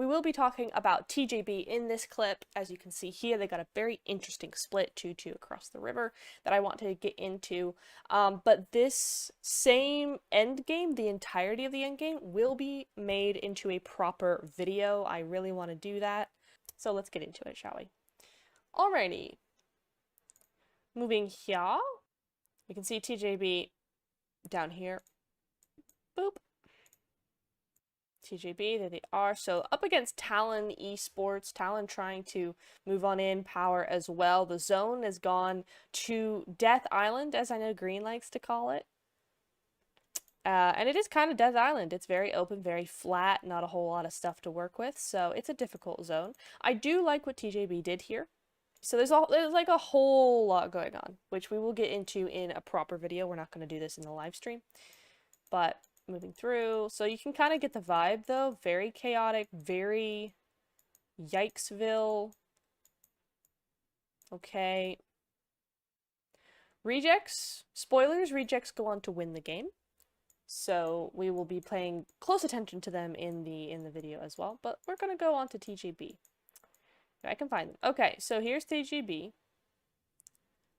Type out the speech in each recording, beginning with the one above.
will be talking about TJB in this clip. As you can see here, they got a very interesting split 2-2 across the river that I want to get into. But this same endgame, the entirety of the endgame, will be made into a proper video. I really want to do that. So let's get into it, shall we? Alrighty. Moving here, you can see TJB down here. Boop. TJB, there they are. So up against Talon Esports, Talon trying to move on in power as well. The zone has gone to Death Island, as I know Green likes to call it. And it is kind of Death Island. It's very open, very flat, not a whole lot of stuff to work with. So it's a difficult zone. I do like what TJB did here. So there's like a whole lot going on, which we will get into in a proper video. We're not going to do this in the live stream. But moving through, so you can kind of get the vibe though. Very chaotic, very Yikesville. Okay. Rejects, spoilers, rejects go on to win the game. So we will be paying close attention to them in the video as well. But we're going to go on to TJB. I can find them. Okay, so here's TJB.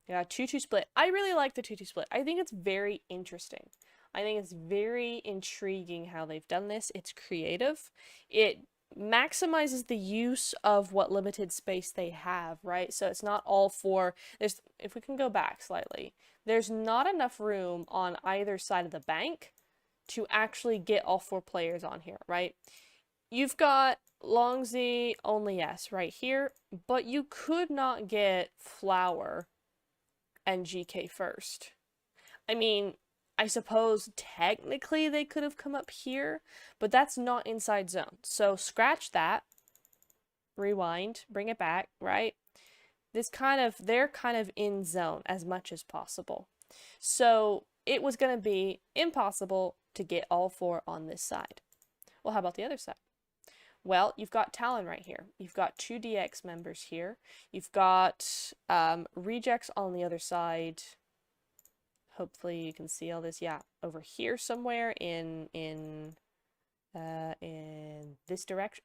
Yeah, 2-2 split. I really like the 2-2 split. I think it's very interesting. I think it's very intriguing how they've done this. It's creative. It maximizes the use of what limited space they have, right? So it's not all for, if we can go back slightly, there's not enough room on either side of the bank to actually get all 4 players on here, right? You've got Longzy, only S right here, but you could not get Flower and GK first. I mean, I suppose technically they could have come up here, but that's not inside zone. So scratch that, rewind, bring it back, right? They're kind of in zone as much as possible. So it was going to be impossible to get all 4 on this side. Well, how about the other side? Well, you've got Talon right here. You've got 2 DX members here. You've got rejects on the other side. Hopefully you can see all this. Yeah, over here somewhere in this direction.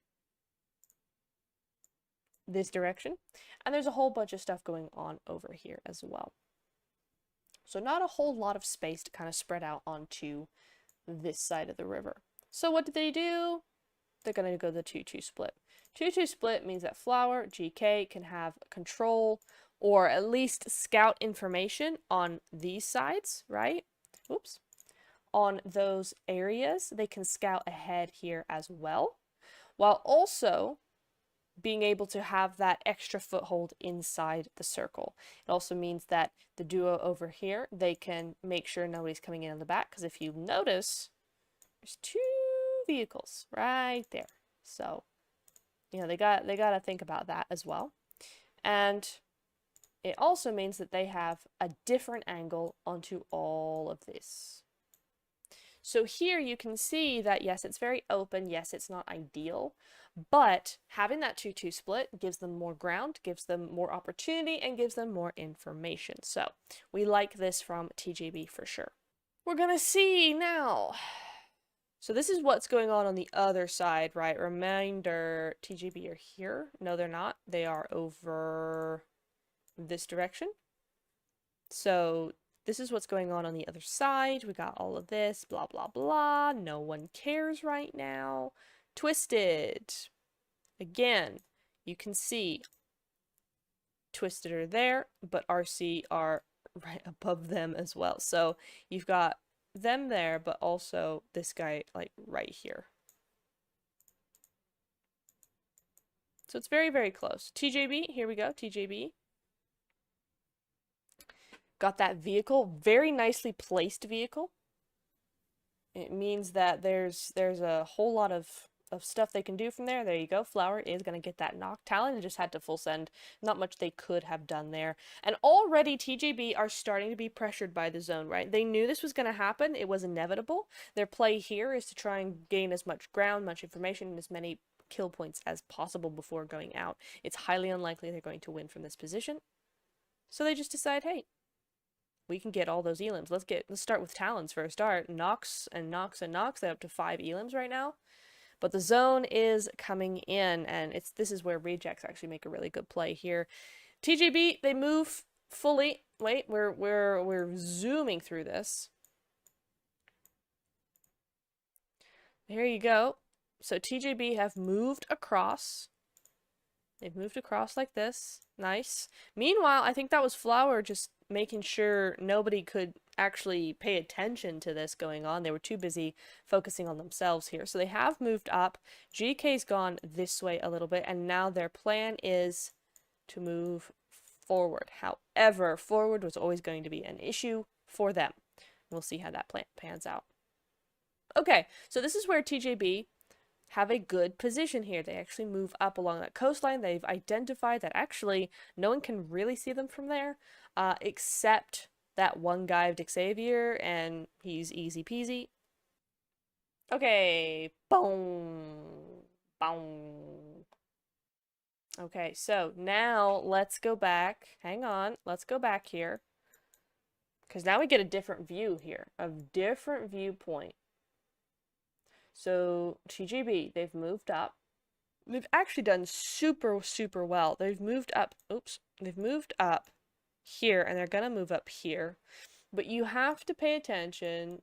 And there's a whole bunch of stuff going on over here as well. So not a whole lot of space to kind of spread out onto this side of the river. So what did they do? They're going to go the 2-2 split. 2-2 split means that Flower, GK can have control or at least scout information on these sides, right? Oops. On those areas, they can scout ahead here as well, while also being able to have that extra foothold inside the circle. It also means that the duo over here, they can make sure nobody's coming in on the back, because if you notice, there's 2 vehicles right there. So, you know, they got to think about that as well. And it also means that they have a different angle onto all of this. So here you can see that, yes, it's very open. Yes, it's not ideal. But having that 2-2 split gives them more ground, gives them more opportunity, and gives them more information. So we like this from TJB for sure. We're going to see now. So this is what's going on the other side, right? Reminder, TJB are here. No, they're not. They are over this direction. So this is what's going on the other side. We got all of this, blah, blah, blah. No one cares right now. Twisted. Again, you can see Twisted are there, but RC are right above them as well. So you've got them there, but also this guy like right here. So it's very, very close. TJB, here we go, TJB. Got that vehicle, very nicely placed vehicle. It means that there's a whole lot of stuff they can do from there. There you go. Flower is going to get that knock. Talon just had to full send. Not much they could have done there. And already TJB are starting to be pressured by the zone, right? They knew this was going to happen. It was inevitable. Their play here is to try and gain as much ground, much information, and as many kill points as possible before going out. It's highly unlikely they're going to win from this position. So they just decide, hey, we can get all those elims. Let's start with Talons for a start. Nox and Nox and Nox. They're up to 5 elims right now. But the zone is coming in, and this is where rejects actually make a really good play here. TJB, they move fully. Wait, we're zooming through this. There you go. So TJB have moved across. They've moved across like this. Nice. Meanwhile, I think that was Flower just making sure nobody could actually pay attention to this going on. They were too busy focusing on themselves here. So they have moved up. GK's gone this way a little bit, and now their plan is to move forward. However, forward was always going to be an issue for them. We'll see how that plan pans out. Okay, so this is where TJB have a good position here. They actually move up along that coastline. They've identified that actually no one can really see them from there, except that one guy of Xavier, and he's easy peasy. Okay, boom, boom. Okay, so now let's go back. Hang on, let's go back here. Because now we get a different view here, a different viewpoint. So TJB, they've moved up. They've actually done super, super well. They've moved up, oops, they've moved up here, and they're gonna move up here. But you have to pay attention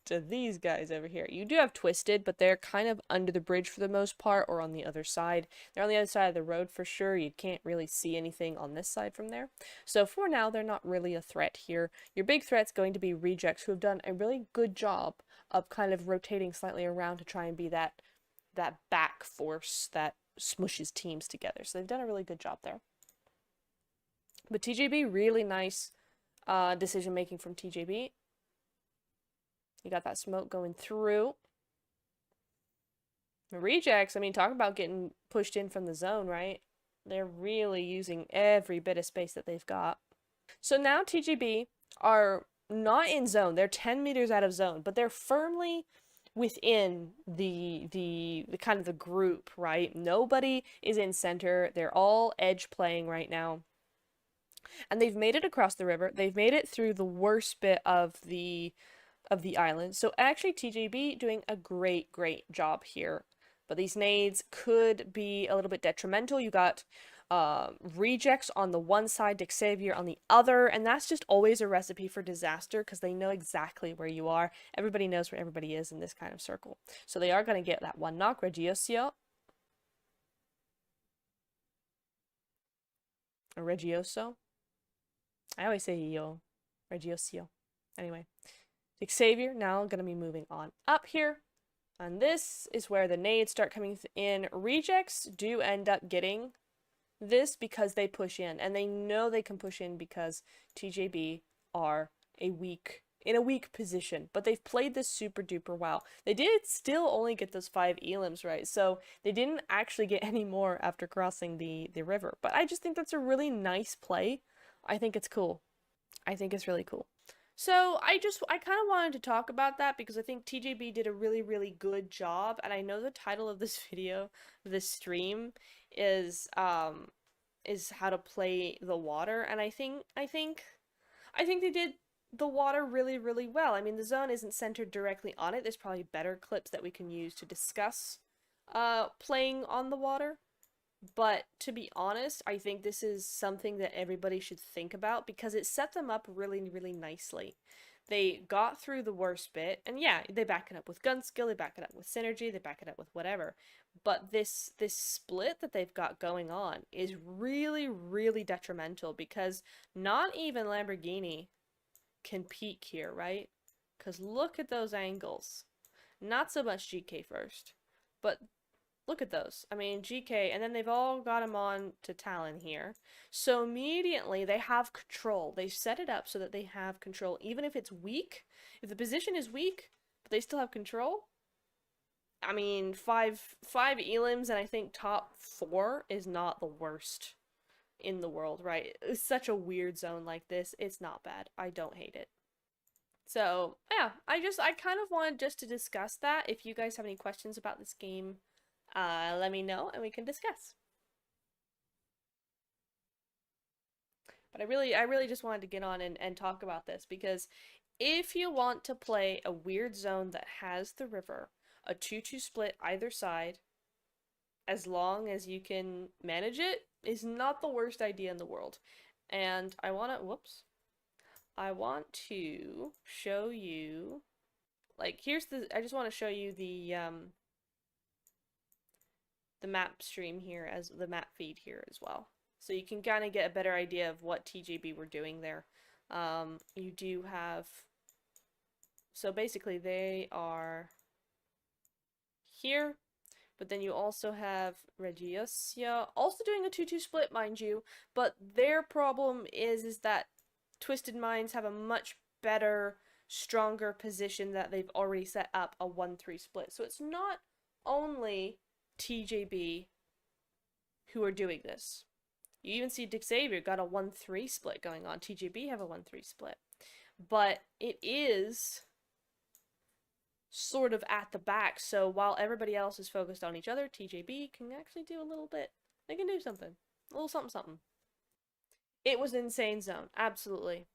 to these guys over here. You do have Twisted, but they're kind of under the bridge for the most part, or on the other side. They're on the other side of the road for sure. You can't really see anything on this side from there. So for now, they're not really a threat here. Your big threat's going to be Rejects, who have done a really good job of kind of rotating slightly around to try and be that back force that smushes teams together. So they've done a really good job there. But TJB, really nice decision making from TJB. You got that smoke going through. The Rejects, I mean, talk about getting pushed in from the zone, right? They're really using every bit of space that they've got. So now TJB are not in zone. They're 10 meters out of zone, but they're firmly within the kind of the group, right? Nobody is in center. They're all edge playing right now. And they've made it across the river. They've made it through the worst bit of the island. So actually TJB doing a great job here. But these nades could be a little bit detrimental. You got Rejects on the one side, Xavier on the other, and that's just always a recipe for disaster because they know exactly where you are. Everybody knows where everybody is in this kind of circle. So they are going to get that one knock. Regiosio. Or Regioso. I always say yo. Regiosio. Anyway. Xavier now going to be moving on up here. And this is where the nades start coming in. Rejects do end up getting this because they push in. And they know they can push in because TJB are in a weak position. But they've played this super duper well. They did still only get those 5 elims, right? So they didn't actually get any more after crossing the river. But I just think that's a really nice play. I think it's cool. I think it's really cool. So I kind of wanted to talk about that because I think TJB did a really good job, and I know the title of this video, this stream, is how to play the water, and I think they did the water really well. I mean, the zone isn't centered directly on it. There's probably better clips that we can use to discuss playing on the water. But to be honest, I think this is something that everybody should think about because it set them up really nicely. They got through the worst bit, and yeah, they back it up with gun skill, they back it up with synergy, they back it up with whatever. But this split that they've got going on is really detrimental because not even Lamborghini can peak here, right? Because look at those angles. Not so much GK first, but look at those. I mean, GK, and then they've all got him on to Talon here. So immediately they have control. They set it up so that they have control. Even if it's weak, if the position is weak, but they still have control. I mean, five elims and I think top 4 is not the worst in the world, right? It's such a weird zone like this. It's not bad. I don't hate it. So, yeah, I kind of wanted just to discuss that. If you guys have any questions about this game, let me know and we can discuss. But I really just wanted to get on and talk about this because if you want to play a weird zone that has the river, A 2-2 split either side, as long as you can manage it, is not the worst idea in the world. And I want to, whoops. I want to show you, like, I just want to show you the map stream here, as the map feed here as well. So you can kind of get a better idea of what TJB were doing there. You do have, so basically they are here, but then you also have Regiosia also doing a 2-2 split, mind you, but their problem is that Twisted Minds have a much better, stronger position that they've already set up a 1-3 split. So it's not only TJB who are doing this. You even see Dick Xavier got a 1-3 split going on. TJB have a 1-3 split. But it is sort of at the back, so while everybody else is focused on each other, TJB can actually do a little bit. They can do something. A little something something. It was insane zone, absolutely.